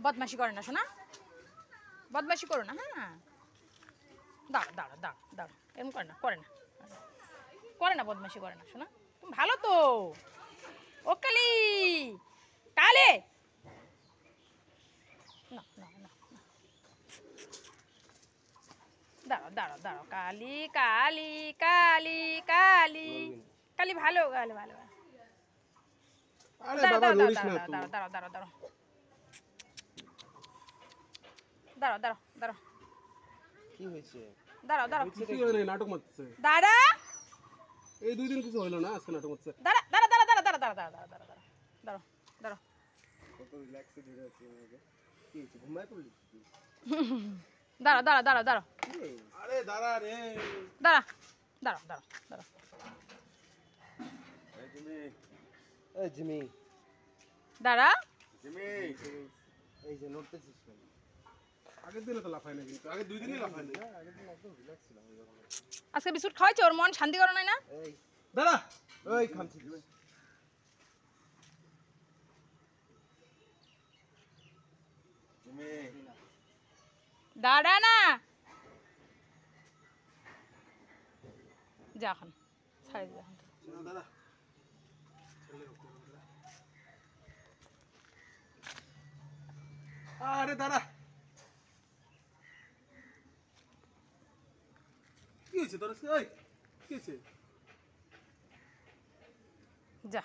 বদমাশি করে না শোনা, বদমাশি করো না। হ্যাঁ দাঁড়া দাঁড়া দাঁড়া দাঁড়া, এরকম করে না, করে না, করে না, বদমাশি করে না শোনা। তুমি ভালো তো। ও কালি, কালে না না না, দাঁড়াও দাঁড়াও দাঁড়াও, কালি কালি কালি কালি কালি, ভালো ভালো ভালো। আরে দাঁড়াও বাবা দাঁড়াও নড়িস না দাঁড়াও তো। দাঁড়াও দাঁড়াও দাঁড়াও দাঁড়াও দাঁড়াও দাঁড়াও দাঁড়াও কি হয়েছে? দাঁড়াও দাঁড়াও, কিছু হয় না, নাটক মারছে। দাঁড়া এই 2 দিন কিছু হলো না, আজকে নাটক মারছে। দাঁড়া দাঁড়া দাঁড়া দাঁড়া দাঁড়া দাঁড়া দাঁড়া দাঁড়া দাঁড়া দাঁড়াও দাঁড়াও। কত রিল্যাক্সে ধরে আছি আমাকে। কি হয়েছে, ঘুমায় পড়লি? দাঁড়া দাঁড়া দাঁড়া দাঁড়া আরে দাঁড়া রে। দাঁড়া দাঁড়া দাঁড়া দাঁড়া। এই জিমি, এই জিমি, দাঁড়া জিমি, এই যে নড়তেছিস কেন? আগের দিনে তো লাফাই না, কিন্তু আগে 2 দিনই লাফাই না। আগের দিন একদম রিল্যাক্স ছিলাম। আজকে বিস্কুট খাওয়াইছে, ওর মন শান্তি করো নাই না? এই দাঁড়া, ওই খামছি। জিমি, দাঁড়া না, যা এখন ছাড়ে যা এখন। দাঁড়া। আরে দাঁড়া। কি হয়েছে তোর? এই কি হয়েছে? যা